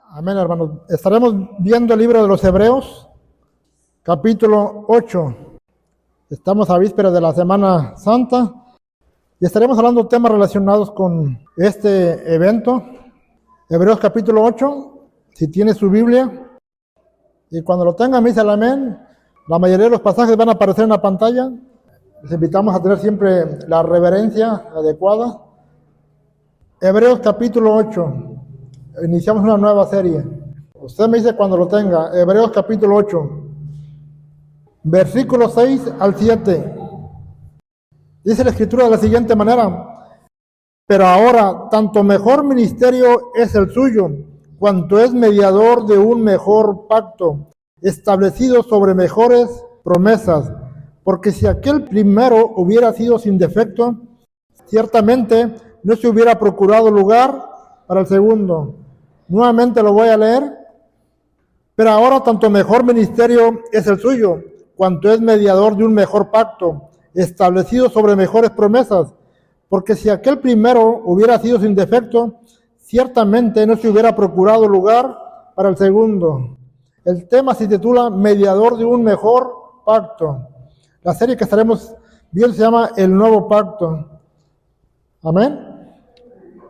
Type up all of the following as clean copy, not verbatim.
Amén, hermanos. Estaremos viendo el libro de los Hebreos, capítulo 8. Estamos a vísperas de la Semana Santa y estaremos hablando temas relacionados con este evento. Hebreos capítulo 8, si tiene su Biblia, y cuando lo tengan me dice el amén. La mayoría de los pasajes van a aparecer en la pantalla. Les invitamos a tener siempre la reverencia adecuada. Hebreos capítulo 8. Iniciamos una nueva serie. Usted me dice cuando lo tenga. Hebreos capítulo 8. Versículos 6 al 7. Dice la Escritura de la siguiente manera: pero ahora, tanto mejor ministerio es el suyo, cuanto es mediador de un mejor pacto, establecido sobre mejores promesas. Porque si aquel primero hubiera sido sin defecto, ciertamente no se hubiera procurado lugar para el segundo. Nuevamente lo voy a leer. Pero ahora tanto mejor ministerio es el suyo, cuanto es mediador de un mejor pacto, establecido sobre mejores promesas. Porque si aquel primero hubiera sido sin defecto, ciertamente no se hubiera procurado lugar para el segundo. El tema se titula Mediador de un mejor pacto. La serie que estaremos viendo se llama El Nuevo Pacto. Amén.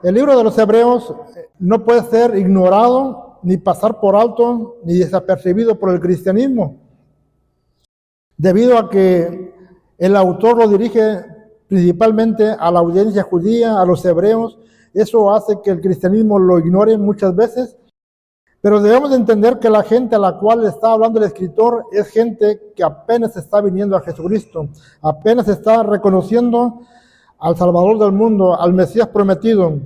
El libro de los Hebreos no puede ser ignorado, ni pasar por alto, ni desapercibido por el cristianismo, debido a que el autor lo dirige principalmente a la audiencia judía, a los hebreos. Eso hace que el cristianismo lo ignore muchas veces, pero debemos de entender que la gente a la cual está hablando el escritor es gente que apenas está viniendo a Jesucristo, apenas está reconociendo al Salvador del mundo, al Mesías prometido.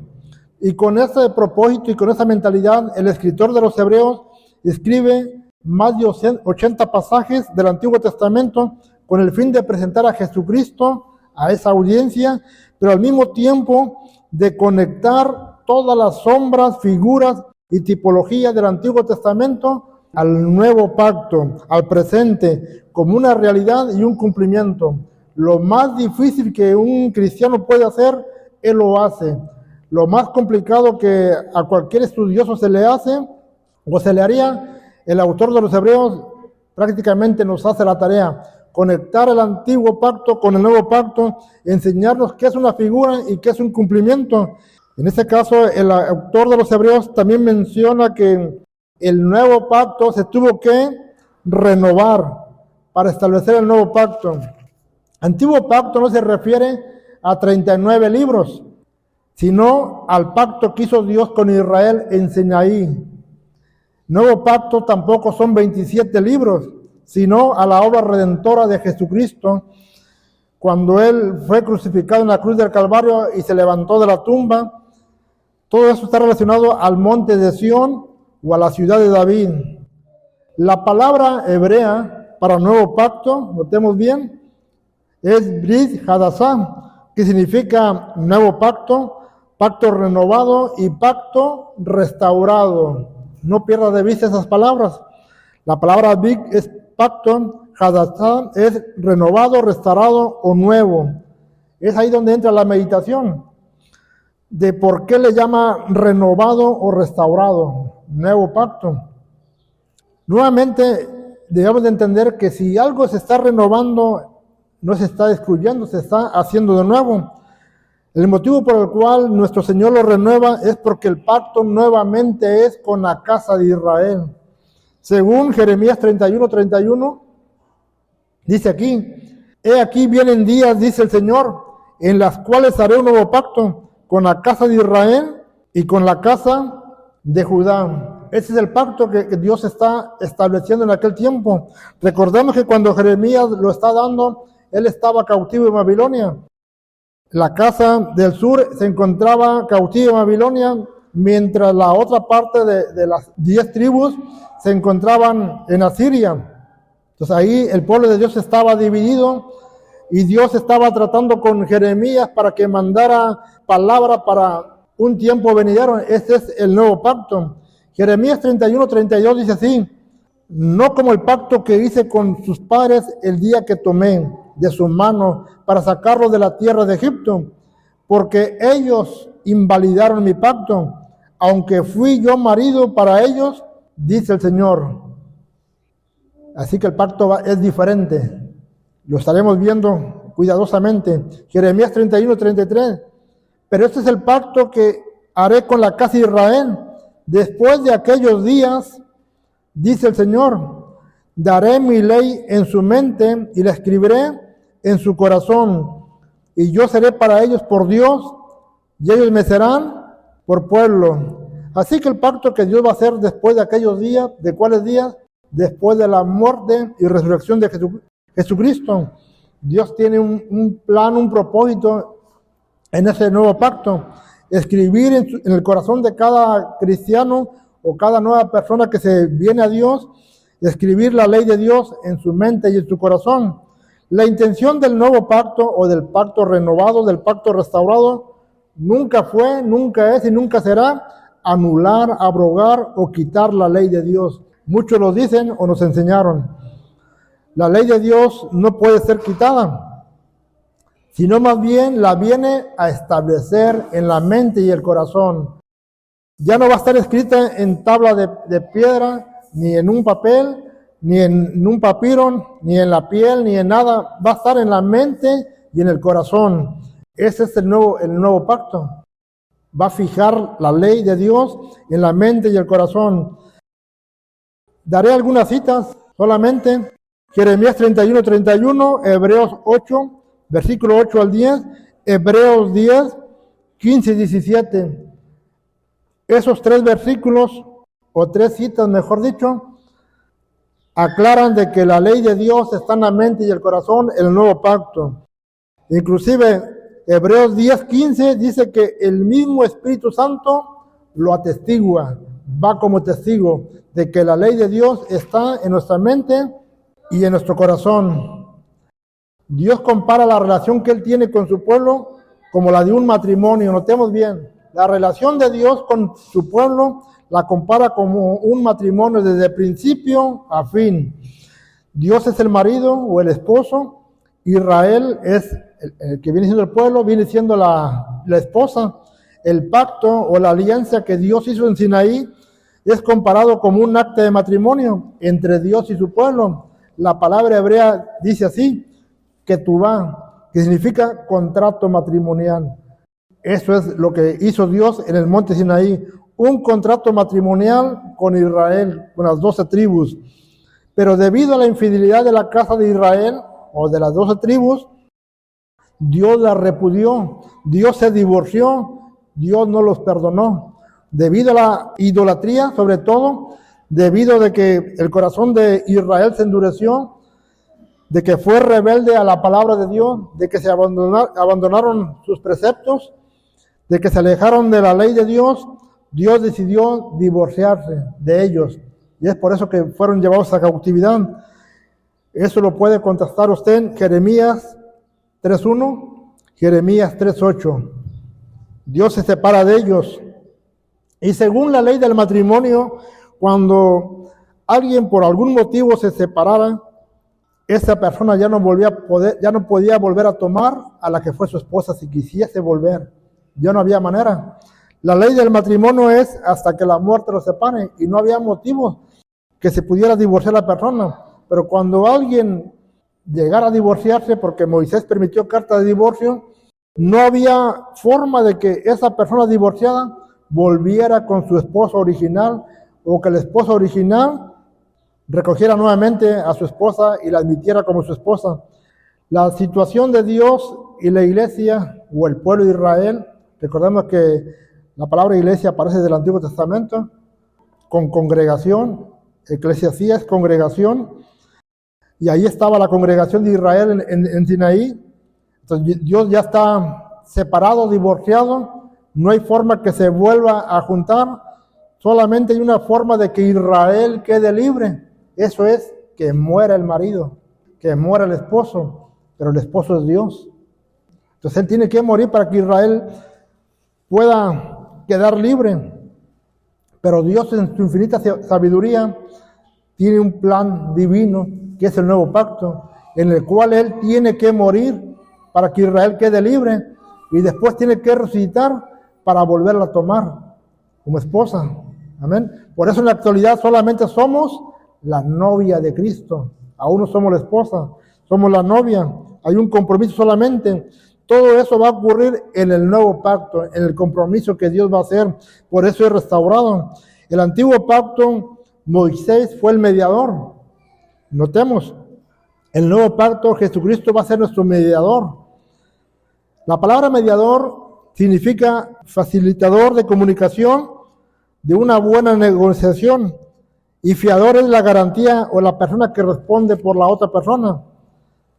Y con ese propósito y con esa mentalidad, el escritor de los Hebreos escribe más de 80 pasajes del Antiguo Testamento con el fin de presentar a Jesucristo a esa audiencia, pero al mismo tiempo de conectar todas las sombras, figuras y tipologías del Antiguo Testamento al nuevo pacto, al presente, como una realidad y un cumplimiento. Lo más difícil que un cristiano puede hacer, él lo hace. Lo más complicado que a cualquier estudioso se le hace o se le haría, el autor de los Hebreos prácticamente nos hace la tarea: conectar el antiguo pacto con el nuevo pacto, enseñarnos qué es una figura y qué es un cumplimiento. En este caso, el autor de los Hebreos también menciona que el nuevo pacto se tuvo que renovar para establecer el nuevo pacto. Antiguo pacto no se refiere a 39 libros, sino al pacto que hizo Dios con Israel en Sinaí. Nuevo pacto tampoco son 27 libros, sino a la obra redentora de Jesucristo, cuando Él fue crucificado en la cruz del Calvario y se levantó de la tumba. Todo eso está relacionado al monte de Sión o a la ciudad de David. La palabra hebrea para nuevo pacto, notemos bien, es Brit Hadassah, que significa nuevo pacto, pacto renovado y pacto restaurado. No pierda de vista esas palabras. La palabra Brit es pacto, Hadassah es renovado, restaurado o nuevo. Es ahí donde entra la meditación de por qué le llama renovado o restaurado, nuevo pacto. Nuevamente debemos de entender que si algo se está renovando, no se está excluyendo, se está haciendo de nuevo. El motivo por el cual nuestro Señor lo renueva es porque el pacto nuevamente es con la casa de Israel. Según Jeremías 31:31, dice aquí: he aquí vienen días, dice el Señor, en las cuales haré un nuevo pacto con la casa de Israel y con la casa de Judá. Ese es el pacto que Dios está estableciendo en aquel tiempo. Recordemos que cuando Jeremías lo está dando, él estaba cautivo en Babilonia. La casa del sur se encontraba cautiva en Babilonia, mientras la otra parte de las 10 tribus se encontraban en Asiria. Entonces ahí el pueblo de Dios estaba dividido y Dios estaba tratando con Jeremías para que mandara palabra para un tiempo venidero. Este es el nuevo pacto. Jeremías 31:32 dice así: no como el pacto que hice con sus padres el día que tomé de su mano para sacarlos de la tierra de Egipto, porque ellos invalidaron mi pacto, aunque fui yo marido para ellos, dice el Señor. Así que el pacto es diferente. Lo estaremos viendo cuidadosamente. Jeremías 31:33. Pero este es el pacto que haré con la casa de Israel. Después de aquellos días, dice el Señor, daré mi ley en su mente y la escribiré en su corazón. Y yo seré para ellos por Dios, y ellos me serán por pueblo. Así que el pacto que Dios va a hacer después de aquellos días, ¿de cuáles días? Después de la muerte y resurrección de Jesucristo. Dios tiene un plan, un propósito en ese nuevo pacto. Escribir en el corazón de cada cristiano o cada nueva persona que se viene a Dios, escribir la ley de Dios en su mente y en su corazón. La intención del nuevo pacto o del pacto renovado, del pacto restaurado, nunca fue, nunca es y nunca será anular, abrogar o quitar la ley de Dios. Muchos lo dicen o nos enseñaron. La ley de Dios no puede ser quitada, sino más bien la viene a establecer en la mente y el corazón. Ya no va a estar escrita en tabla de piedra, ni en un papel, ni en un papiro, ni en la piel, ni en nada. Va a estar en la mente y en el corazón. Ese es el nuevo pacto. Va a fijar la ley de Dios en la mente y el corazón. Daré algunas citas solamente. Jeremías 31:31, Hebreos 8, versículo 8 al 10, Hebreos 10, 15 y 17. Esos tres versículos, o tres citas mejor dicho, aclaran de que la ley de Dios está en la mente y el corazón en el nuevo pacto. Inclusive Hebreos 10, 15 dice que el mismo Espíritu Santo lo atestigua, va como testigo de que la ley de Dios está en nuestra mente y en nuestro corazón. Dios compara la relación que Él tiene con su pueblo como la de un matrimonio. Notemos bien, la relación de Dios con su pueblo la compara como un matrimonio desde principio a fin. Dios es el marido o el esposo, Israel es el que viene siendo el pueblo, viene siendo la esposa. El pacto o la alianza que Dios hizo en Sinaí es comparado como un acta de matrimonio entre Dios y su pueblo. La palabra hebrea dice así, ketubá, que significa contrato matrimonial. Eso es lo que hizo Dios en el monte Sinaí, un contrato matrimonial con Israel, con las 12 tribus. Pero debido a la infidelidad de la casa de Israel, o de las 12 tribus, Dios la repudió, Dios se divorció, Dios no los perdonó. Debido a la idolatría, sobre todo, debido de que el corazón de Israel se endureció, de que fue rebelde a la palabra de Dios, de que se abandonaron sus preceptos, de que se alejaron de la ley de Dios, Dios decidió divorciarse de ellos. Y es por eso que fueron llevados a cautividad. Eso lo puede contrastar usted en Jeremías 3:1, Jeremías 3:8. Dios se separa de ellos. Y según la ley del matrimonio, cuando alguien por algún motivo se separara, esa persona ya no podía volver a tomar a la que fue su esposa si quisiese volver. Ya no había manera. La ley del matrimonio es hasta que la muerte los separe y no había motivo que se pudiera divorciar la persona. Pero cuando alguien llegara a divorciarse, porque Moisés permitió carta de divorcio, no había forma de que esa persona divorciada volviera con su esposo original o que el esposo original recogiera nuevamente a su esposa y la admitiera como su esposa. La situación de Dios y la iglesia o el pueblo de Israel, recordemos que la palabra iglesia aparece del Antiguo Testamento con congregación, eclesiasía es congregación, y ahí estaba la congregación de Israel en Sinaí. Entonces Dios ya está separado, divorciado, no hay forma que se vuelva a juntar, solamente hay una forma de que Israel quede libre, eso es que muera el marido, que muera el esposo, pero el esposo es Dios. Entonces él tiene que morir para que Israel pueda quedar libre, pero Dios en su infinita sabiduría tiene un plan divino, que es el nuevo pacto, en el cual Él tiene que morir para que Israel quede libre y después tiene que resucitar para volverla a tomar. como esposa. Amén. Por eso en la actualidad solamente somos la novia de Cristo. Aún no somos la esposa, somos la novia. Hay un compromiso solamente. Todo eso va a ocurrir en el nuevo pacto, en el compromiso que Dios va a hacer. Por eso es restaurado. El antiguo pacto, Moisés fue el mediador. Notemos, el nuevo pacto, Jesucristo va a ser nuestro mediador. La palabra mediador significa facilitador de comunicación, de una buena negociación, y fiador es la garantía o la persona que responde por la otra persona.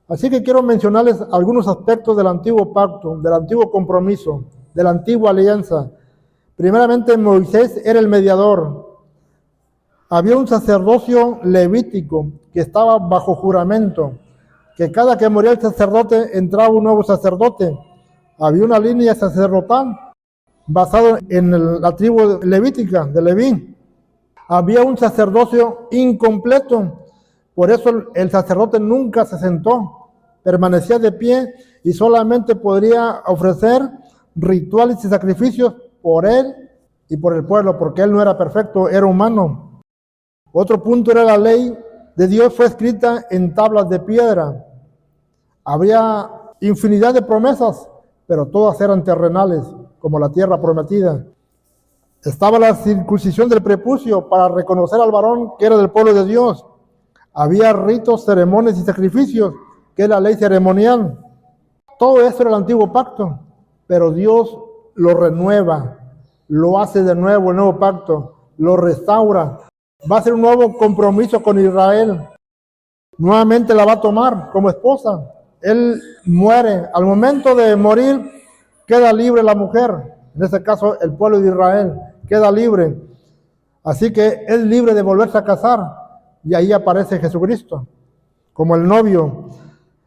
Así que quiero mencionarles algunos aspectos del antiguo pacto, del antiguo compromiso, de la antigua alianza. Primeramente, Moisés era el mediador. Había un sacerdocio levítico que estaba bajo juramento, que cada que moría el sacerdote entraba un nuevo sacerdote. Había una línea sacerdotal basada en la tribu levítica de Leví. Había un sacerdocio incompleto, por eso el sacerdote nunca se sentó, permanecía de pie y solamente podría ofrecer rituales y sacrificios por él y por el pueblo, porque él no era perfecto, era humano. Otro punto era la ley de Dios fue escrita en tablas de piedra. Había infinidad de promesas, pero todas eran terrenales, como la tierra prometida. Estaba la circuncisión del prepucio para reconocer al varón que era del pueblo de Dios. Había ritos, ceremonias y sacrificios, que es la ley ceremonial. Todo eso era el antiguo pacto, pero Dios lo renueva, lo hace de nuevo el nuevo pacto, lo restaura. Va a ser un nuevo compromiso con Israel. Nuevamente la va a tomar como esposa. Él muere. Al momento de morir, queda libre la mujer. En este caso, el pueblo de Israel queda libre. Así que es libre de volverse a casar. Y ahí aparece Jesucristo como el novio.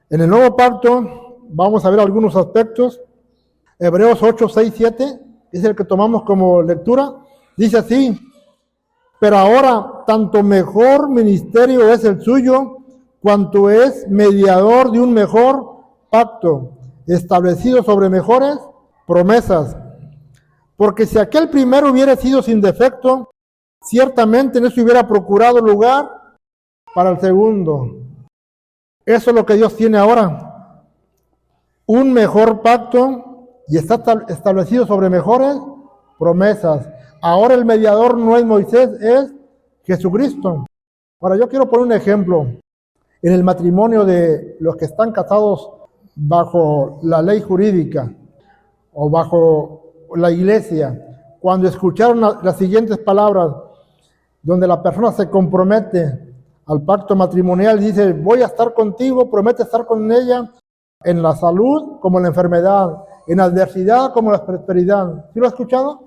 En el nuevo pacto vamos a ver algunos aspectos. Hebreos 8, 6, 7 es el que tomamos como lectura. Dice así: pero ahora tanto mejor ministerio es el suyo, cuanto es mediador de un mejor pacto, establecido sobre mejores promesas. Porque si aquel primero hubiera sido sin defecto, ciertamente no se hubiera procurado lugar para el segundo. Eso es lo que Dios tiene ahora. Un mejor pacto y está establecido sobre mejores promesas. Ahora el mediador no es Moisés, es Jesucristo. Ahora yo quiero poner un ejemplo. En el matrimonio de los que están casados bajo la ley jurídica o bajo la iglesia, cuando escucharon las siguientes palabras, donde la persona se compromete al pacto matrimonial, dice: voy a estar contigo, promete estar con ella en la salud como en la enfermedad, en la adversidad como en la prosperidad. ¿Sí lo ha escuchado?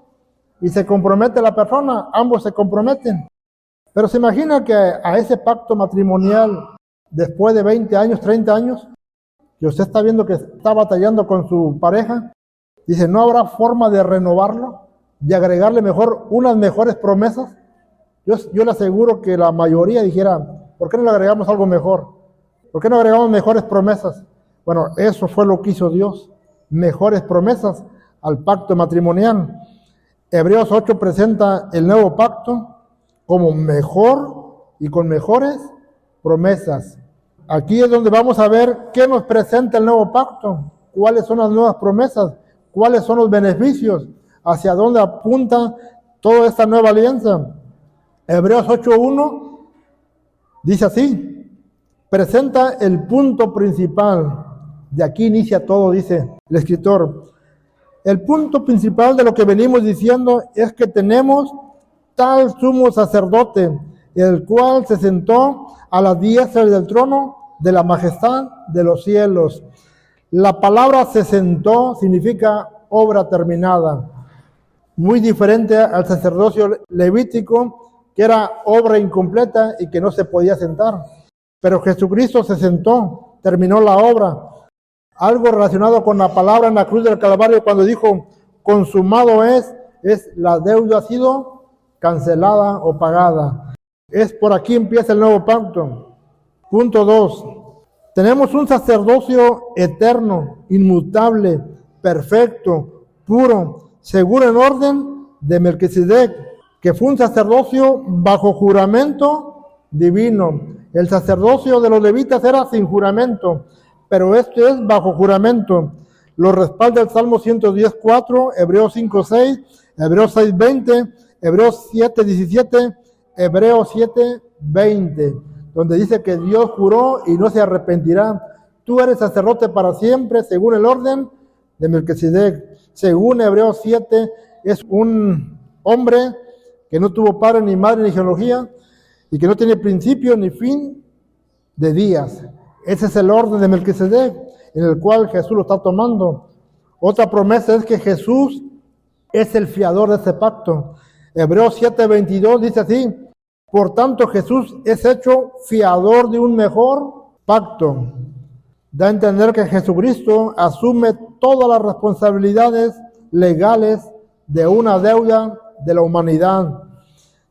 Y se compromete la persona, ambos se comprometen. Pero se imagina que a ese pacto matrimonial, después de 20 años, 30 años, que usted está viendo que está batallando con su pareja, dice: ¿no habrá forma de renovarlo y agregarle mejor unas mejores promesas? Yo le aseguro que la mayoría dijera: ¿por qué no le agregamos algo mejor? ¿Por qué no agregamos mejores promesas? Bueno, eso fue lo que hizo Dios, mejores promesas al pacto matrimonial. Hebreos 8 presenta el nuevo pacto como mejor y con mejores promesas. Aquí es donde vamos a ver qué nos presenta el nuevo pacto, cuáles son las nuevas promesas, cuáles son los beneficios, hacia dónde apunta toda esta nueva alianza. Hebreos 8.1 dice así: presenta el punto principal. De aquí inicia todo, dice el escritor. El punto principal de lo que venimos diciendo es que tenemos tal sumo sacerdote, el cual se sentó a la diestra del trono de la majestad de los cielos. La palabra se sentó significa obra terminada, muy diferente al sacerdocio levítico, que era obra incompleta y que no se podía sentar. Pero Jesucristo se sentó, terminó la obra. Algo relacionado con la palabra en la cruz del Calvario, cuando dijo: consumado es la deuda ha sido cancelada o pagada. Es por aquí empieza el nuevo pacto. Punto 2. Tenemos un sacerdocio eterno, inmutable, perfecto, puro, seguro en orden de Melquisedec, que fue un sacerdocio bajo juramento divino. El sacerdocio de los levitas era sin juramento, pero este es bajo juramento. Lo respalda el Salmo 110:4, Hebreos 5:6, Hebreos 6:20, Hebreos 7:17, Hebreos 7:20, donde dice que Dios juró y no se arrepentirá. Tú eres sacerdote para siempre, según el orden de Melquisedec. Según Hebreos 7, es un hombre que no tuvo padre, ni madre, ni genealogía, y que no tiene principio ni fin de días. Ese es el orden de Melquisedec, en el cual Jesús lo está tomando. Otra promesa es que Jesús es el fiador de ese pacto. Hebreos 7:22 dice así: por tanto Jesús es hecho fiador de un mejor pacto. Da a entender que Jesucristo asume todas las responsabilidades legales de una deuda de la humanidad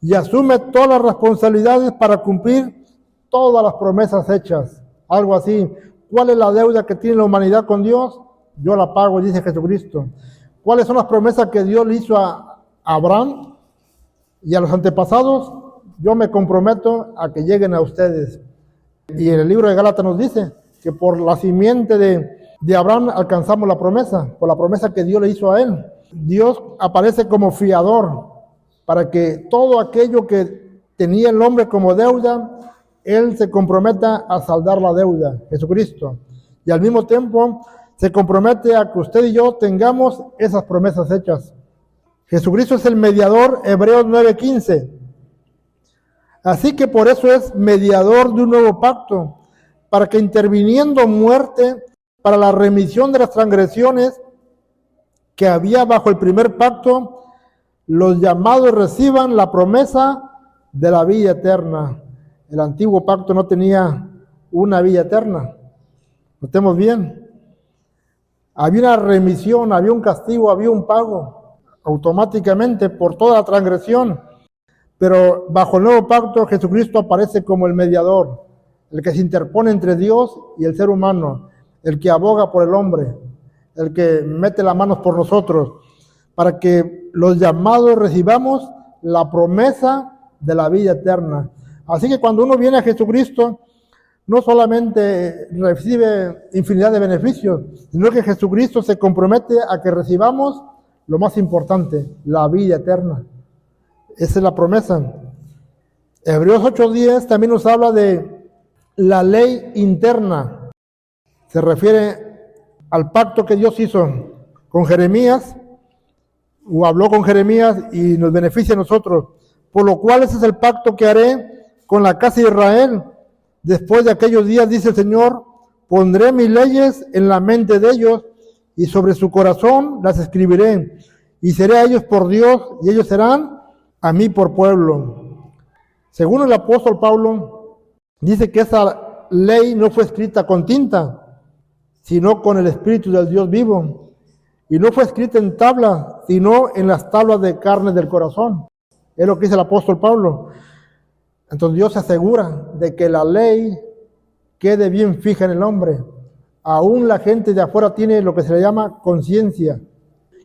y asume todas las responsabilidades para cumplir todas las promesas hechas. Algo así. ¿Cuál es la deuda que tiene la humanidad con Dios? Yo la pago, dice Jesucristo. ¿Cuáles son las promesas que Dios le hizo a Abraham y a los antepasados? Yo me comprometo a que lleguen a ustedes. Y en el libro de Gálatas nos dice que por la simiente de Abraham alcanzamos la promesa, por la promesa que Dios le hizo a él. Dios aparece como fiador para que todo aquello que tenía el hombre como deuda, Él se comprometa a saldar la deuda, Jesucristo. Y al mismo tiempo se compromete a que usted y yo tengamos esas promesas hechas. Jesucristo es el mediador, Hebreos 9:15. Así que por eso es mediador de un nuevo pacto, para que interviniendo muerte para la remisión de las transgresiones que había bajo el primer pacto, los llamados reciban la promesa de la vida eterna. El antiguo pacto no tenía una vida eterna. Notemos bien. Había una remisión, había un castigo, había un pago automáticamente por toda la transgresión. Pero bajo el nuevo pacto Jesucristo aparece como el mediador, el que se interpone entre Dios y el ser humano, el que aboga por el hombre, el que mete las manos por nosotros, para que los llamados recibamos la promesa de la vida eterna. Así que cuando uno viene a Jesucristo, no solamente recibe infinidad de beneficios, sino que Jesucristo se compromete a que recibamos lo más importante, la vida eterna. Esa es la promesa. Hebreos 8:10 también nos habla de la ley interna. Se refiere al pacto que Dios hizo con Jeremías, o habló con Jeremías y nos beneficia a nosotros. Por lo cual ese es el pacto que haré con la casa de Israel. Después de aquellos días, dice el Señor, pondré mis leyes en la mente de ellos y sobre su corazón las escribiré. Y seré a ellos por Dios y ellos serán a mí por pueblo. Según el apóstol Pablo, dice que esa ley no fue escrita con tinta, sino con el Espíritu del Dios vivo. Y no fue escrita en tabla, sino en las tablas de carne del corazón. Es lo que dice el apóstol Pablo. Entonces Dios se asegura de que la ley quede bien fija en el hombre. Aún la gente de afuera tiene lo que se le llama conciencia,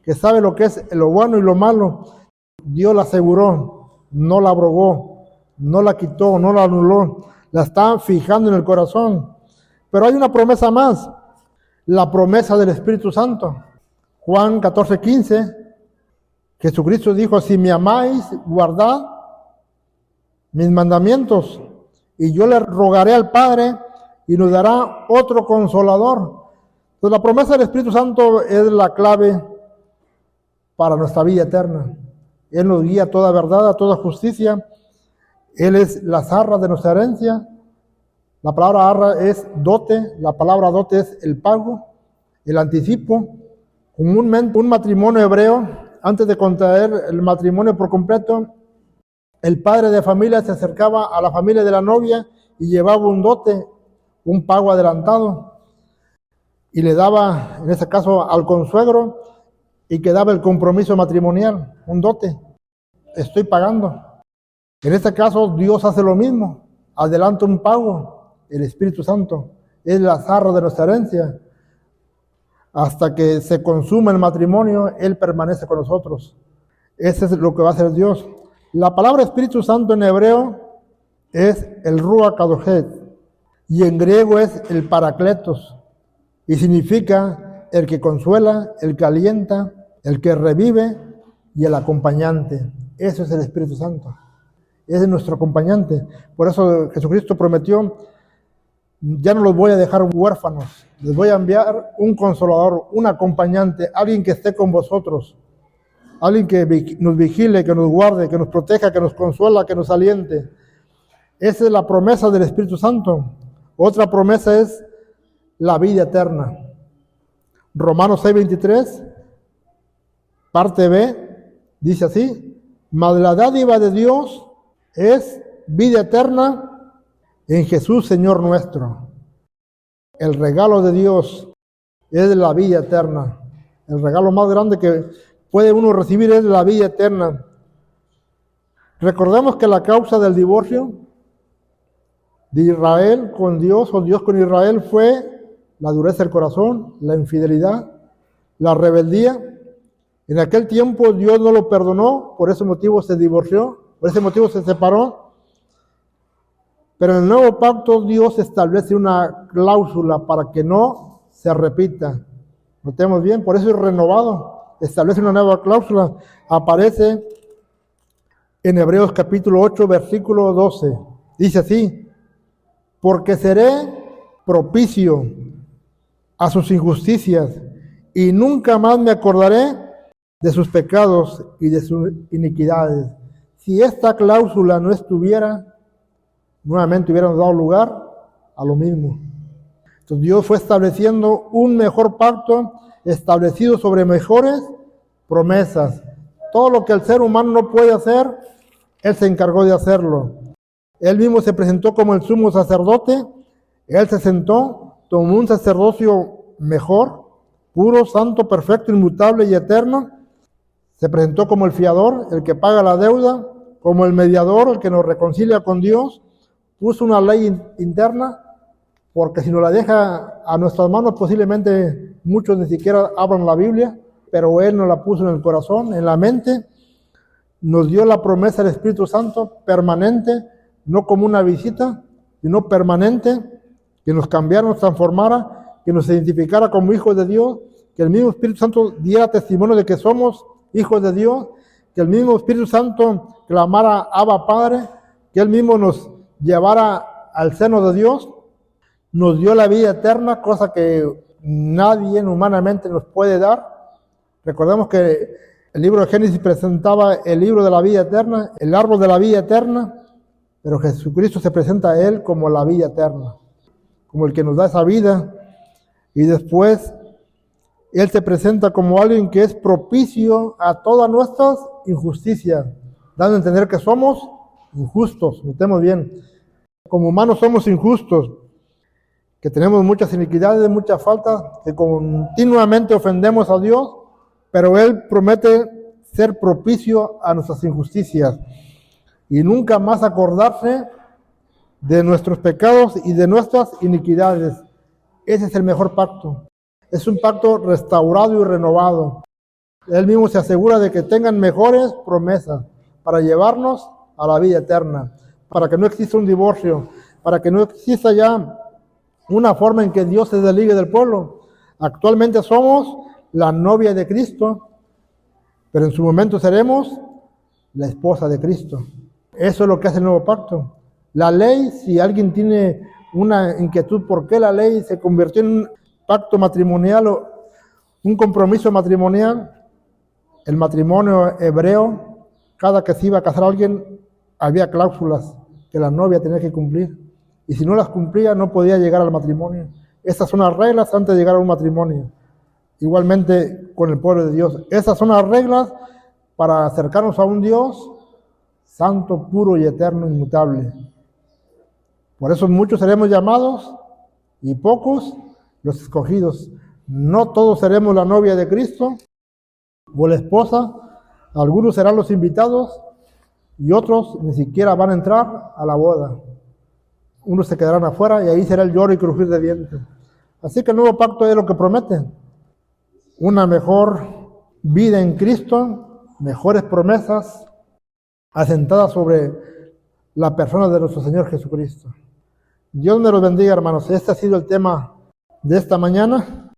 que sabe lo que es lo bueno y lo malo. Dios la aseguró, no la abrogó, no la quitó, no la anuló, la está fijando en el corazón. Pero hay una promesa más, la promesa del Espíritu Santo. Juan 14:15, Jesucristo dijo, si me amáis, guardad mis mandamientos, y yo le rogaré al Padre, y nos dará otro consolador. Entonces la promesa del Espíritu Santo es la clave para nuestra vida eterna. Él nos guía a toda verdad, a toda justicia. Él es las arras de nuestra herencia. La palabra arra es dote, la palabra dote es el pago, el anticipo. Comúnmente un matrimonio hebreo, antes de contraer el matrimonio por completo, el padre de familia se acercaba a la familia de la novia y llevaba un dote, un pago adelantado, y le daba, en ese caso, al consuegro, y quedaba el compromiso matrimonial, un dote. Estoy pagando. En este caso, Dios hace lo mismo, adelanta un pago, el Espíritu Santo, es la arras de nuestra herencia. Hasta que se consuma el matrimonio, Él permanece con nosotros. Ese es lo que va a hacer Dios. La palabra Espíritu Santo en hebreo es el Ruach HaKodesh y en griego es el Paracletos y significa el que consuela, el que alienta, el que revive y el acompañante. Eso es el Espíritu Santo. Ese es nuestro acompañante. Por eso Jesucristo prometió: ya no los voy a dejar huérfanos, les voy a enviar un consolador, un acompañante, alguien que esté con vosotros, alguien que nos vigile, que nos guarde, que nos proteja, que nos consuela, que nos aliente. Esa es la promesa del Espíritu Santo. Otra promesa es la vida eterna. Romanos 6:23, parte B, dice así: mas la dádiva de Dios es vida eterna en Jesús Señor nuestro. El regalo de Dios es la vida eterna. El regalo más grande que puede uno recibir es la vida eterna. Recordemos que la causa del divorcio de Israel con Dios, o Dios con Israel, fue la dureza del corazón, la infidelidad, la rebeldía. En aquel tiempo Dios no lo perdonó, por ese motivo se divorció, por ese motivo se separó. Pero en el nuevo pacto Dios establece una cláusula para que no se repita. Notemos bien, por eso es renovado. Establece una nueva cláusula. Aparece en Hebreos capítulo 8, versículo 12. Dice así: porque seré propicio a sus injusticias y nunca más me acordaré de sus pecados y de sus iniquidades. Si esta cláusula no estuviera, nuevamente hubiéramos dado lugar a lo mismo. Entonces Dios fue estableciendo un mejor pacto, establecido sobre mejores promesas. Todo lo que el ser humano no puede hacer, Él se encargó de hacerlo. Él mismo se presentó como el sumo sacerdote. Él se sentó, tomó un sacerdocio mejor, puro, santo, perfecto, inmutable y eterno. Se presentó como el fiador, el que paga la deuda, como el mediador, el que nos reconcilia con Dios. Puso una ley interna, porque si nos la deja a nuestras manos, posiblemente muchos ni siquiera abran la Biblia, pero Él nos la puso en el corazón, en la mente. Nos dio la promesa del Espíritu Santo permanente, no como una visita, sino permanente, que nos cambiara, nos transformara, que nos identificara como hijos de Dios, que el mismo Espíritu Santo diera testimonio de que somos hijos de Dios, que el mismo Espíritu Santo clamara Abba Padre, que Él mismo nos llevara al seno de Dios. Nos dio la vida eterna, cosa que nadie humanamente nos puede dar. Recordemos que el libro de Génesis presentaba el libro de la vida eterna, el árbol de la vida eterna, pero Jesucristo se presenta a Él como la vida eterna, como el que nos da esa vida. Y después Él se presenta como alguien que es propicio a todas nuestras injusticias, dando a entender que somos injustos. Notemos bien, como humanos somos injustos, que tenemos muchas iniquidades, muchas faltas, que continuamente ofendemos a Dios, pero Él promete ser propicio a nuestras injusticias y nunca más acordarse de nuestros pecados y de nuestras iniquidades. Ese es el mejor pacto. Es un pacto restaurado y renovado. Él mismo se asegura de que tengan mejores promesas para llevarnos a la vida eterna, para que no exista un divorcio, para que no exista ya una forma en que Dios se desligue del pueblo. Actualmente somos la novia de Cristo, pero en su momento seremos la esposa de Cristo. Eso es lo que hace el nuevo pacto. La ley, si alguien tiene una inquietud por qué la ley se convirtió en un pacto matrimonial o un compromiso matrimonial, el matrimonio hebreo, cada que se iba a casar a alguien, había cláusulas que la novia tenía que cumplir. Y si no las cumplía, no podía llegar al matrimonio. Esas son las reglas antes de llegar a un matrimonio. Igualmente con el pueblo de Dios. Esas son las reglas para acercarnos a un Dios santo, puro y eterno, inmutable. Por eso muchos seremos llamados y pocos los escogidos. No todos seremos la novia de Cristo o la esposa. Algunos serán los invitados y otros ni siquiera van a entrar a la boda. Unos se quedarán afuera y ahí será el lloro y crujir de dientes. Así que el nuevo pacto es lo que promete: una mejor vida en Cristo mejores promesas asentadas sobre la persona de nuestro Señor Jesucristo. Dios me los bendiga, hermanos. Este ha sido el tema de esta mañana.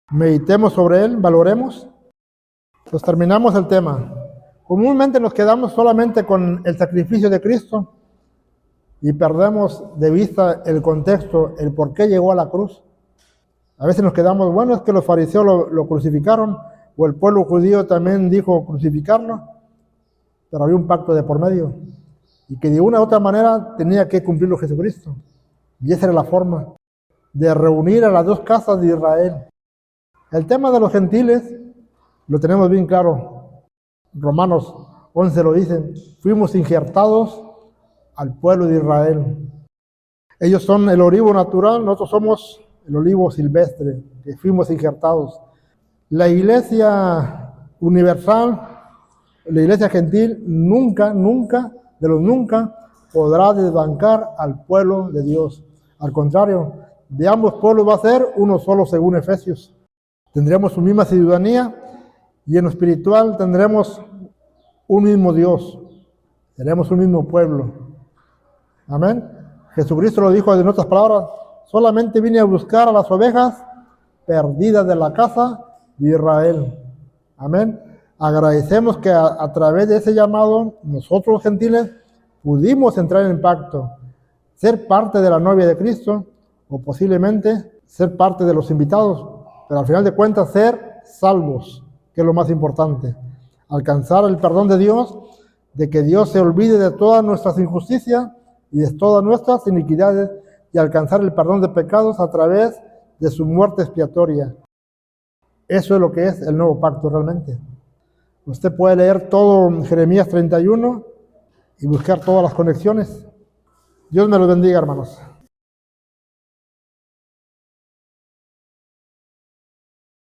Meditemos sobre él, valoremos. Pues terminamos el tema. Comúnmente nos quedamos solamente con el sacrificio de Cristo y perdemos de vista el contexto, el por qué llegó a la cruz. A veces nos quedamos, bueno, es que los fariseos lo crucificaron, o el pueblo judío también dijo crucificarlo, pero había un pacto de por medio, y que de una u otra manera tenía que cumplirlo Jesucristo. Y esa era la forma de reunir a las dos casas de Israel. El tema de los gentiles lo tenemos bien claro. Romanos 11 lo dicen, fuimos injertados al pueblo de Israel. Ellos son el olivo natural, nosotros somos el olivo silvestre, que fuimos injertados. La iglesia universal, la iglesia gentil, nunca podrá desbancar al pueblo de Dios. Al contrario, de ambos pueblos va a ser uno solo según Efesios. Tendremos su misma ciudadanía y en lo espiritual tendremos un mismo Dios. Tenemos un mismo pueblo. Amén. Jesucristo lo dijo en otras palabras, solamente vine a buscar a las ovejas perdidas de la casa de Israel. Amén. Agradecemos que a través de ese llamado, nosotros los gentiles pudimos entrar en pacto, ser parte de la novia de Cristo, o posiblemente ser parte de los invitados, pero al final de cuentas ser salvos, que es lo más importante. Alcanzar el perdón de Dios, de que Dios se olvide de todas nuestras injusticias y de todas nuestras iniquidades, y alcanzar el perdón de pecados a través de su muerte expiatoria. Eso es lo que es el nuevo pacto realmente. Usted puede leer todo Jeremías 31 y buscar todas las conexiones. Dios me los bendiga, hermanos.